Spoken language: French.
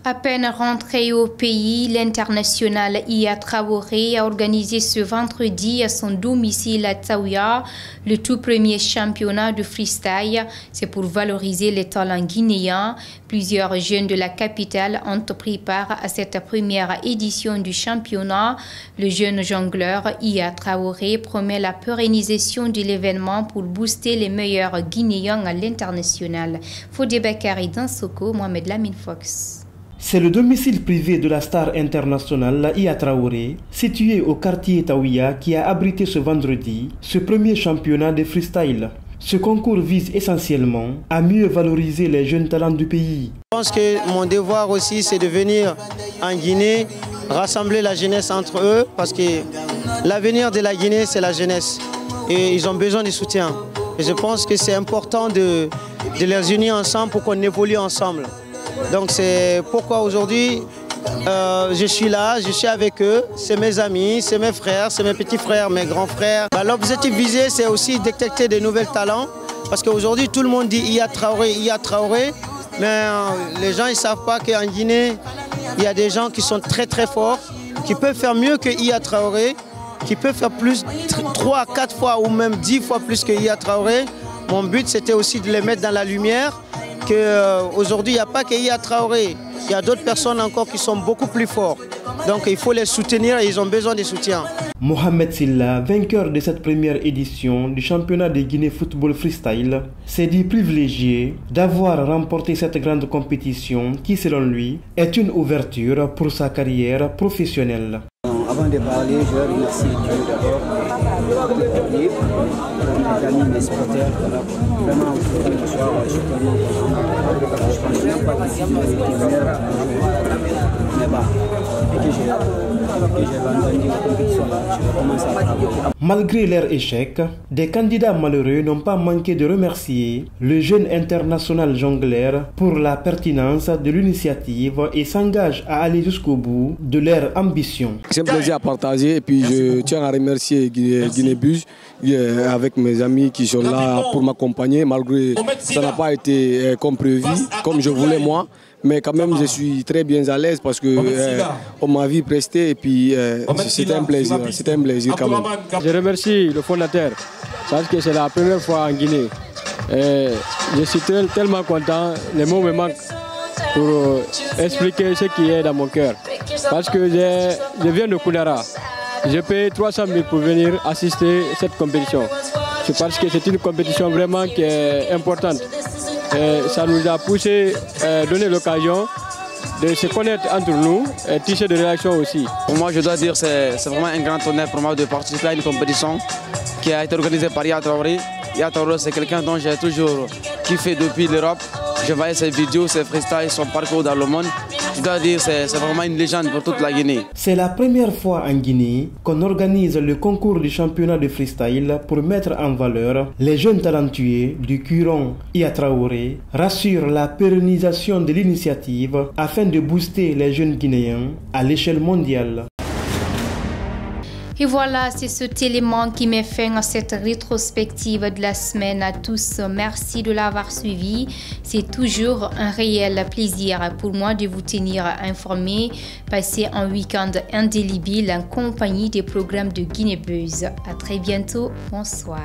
À peine rentré au pays, l'international Iya Traoré a organisé ce vendredi à son domicile à Taouya le tout premier championnat de freestyle. C'est pour valoriser les talents guinéens. Plusieurs jeunes de la capitale ont pris part à cette première édition du championnat. Le jeune jongleur Iya Traoré promet la pérennisation de l'événement pour booster les meilleurs Guinéens à l'international. Fodé Bakary Dansoko, Mohamed Lamine Fox. C'est le domicile privé de la star internationale Iya Traoré, situé au quartier Taouya, qui a abrité ce vendredi ce premier championnat de freestyle. Ce concours vise essentiellement à mieux valoriser les jeunes talents du pays. Je pense que mon devoir aussi, c'est de venir en Guinée, rassembler la jeunesse entre eux, parce que l'avenir de la Guinée, c'est la jeunesse. Et ils ont besoin de soutien. Et je pense que c'est important de les unir ensemble pour qu'on évolue ensemble. Donc c'est pourquoi aujourd'hui je suis là, je suis avec eux, c'est mes amis, c'est mes frères, c'est mes petits frères, mes grands frères. L'objectif visé, c'est aussi détecter de nouveaux talents, parce qu'aujourd'hui tout le monde dit Iya Traoré, mais les gens ne savent pas qu'en Guinée, il y a des gens qui sont très très forts, qui peuvent faire mieux que Iya Traoré, qui peuvent faire plus 3, 4 fois ou même 10 fois plus que Iya Traoré. Mon but c'était aussi de les mettre dans la lumière. Qu'aujourd'hui, il n'y a pas que Iya Traoré, il y a d'autres personnes encore qui sont beaucoup plus fortes. Donc il faut les soutenir et ils ont besoin de soutien. Mohamed Silla, vainqueur de cette première édition du championnat de Guinée Football Freestyle, s'est dit privilégié d'avoir remporté cette grande compétition qui, selon lui, est une ouverture pour sa carrière professionnelle. Avant de parler, je remercie Dieu d'abord, le public, mes amis, mes supporters. Vraiment, aujourd'hui, ce soir, je suis tellement content. Je pense même pas qu'ici, je vais venir mais bah, et que j'ai entendu la compétition là, je vais commencer à travailler. Malgré leur échec, des candidats malheureux n'ont pas manqué de remercier le jeune international jongleur pour la pertinence de l'initiative et s'engagent à aller jusqu'au bout de leur ambition. C'est un plaisir à partager et puis je tiens à remercier Guinée-Bus avec mes amis qui sont là pour m'accompagner malgré ça n'a pas été comme prévu, comme je voulais moi. Mais quand même, je suis très bien à l'aise parce que on m'a vu prester et puis c'était un plaisir quand même. Je remercie le fondateur parce que c'est la première fois en Guinée. Je suis tellement content, les mots me manquent pour expliquer ce qui est dans mon cœur. Parce que je viens de Kounara. J'ai payé 300 000 pour venir assister à cette compétition. C'est parce que c'est une compétition vraiment qui est importante. Et ça nous a poussé à donner l'occasion de se connaître entre nous et tisser des relations aussi. Pour moi, je dois dire que c'est vraiment un grand honneur pour moi de participer à une compétition qui a été organisée par Iya Traoré. Iya Traoré, c'est quelqu'un dont j'ai toujours kiffé depuis l'Europe. Je voyais ses vidéos, ses freestyles, son parcours dans le monde. Je dois dire que c'est vraiment une légende pour toute la Guinée. C'est la première fois en Guinée qu'on organise le concours du championnat de freestyle pour mettre en valeur les jeunes talentueux du Curon Iya Traoré, rassure la pérennisation de l'initiative afin de booster les jeunes Guinéens à l'échelle mondiale. Et voilà, c'est cet élément qui met fin à cette rétrospective de la semaine. À tous, merci de l'avoir suivi. C'est toujours un réel plaisir pour moi de vous tenir informés. Passez un week-end indélébile en compagnie des programmes de Guinée Buzz. À très bientôt. Bonsoir.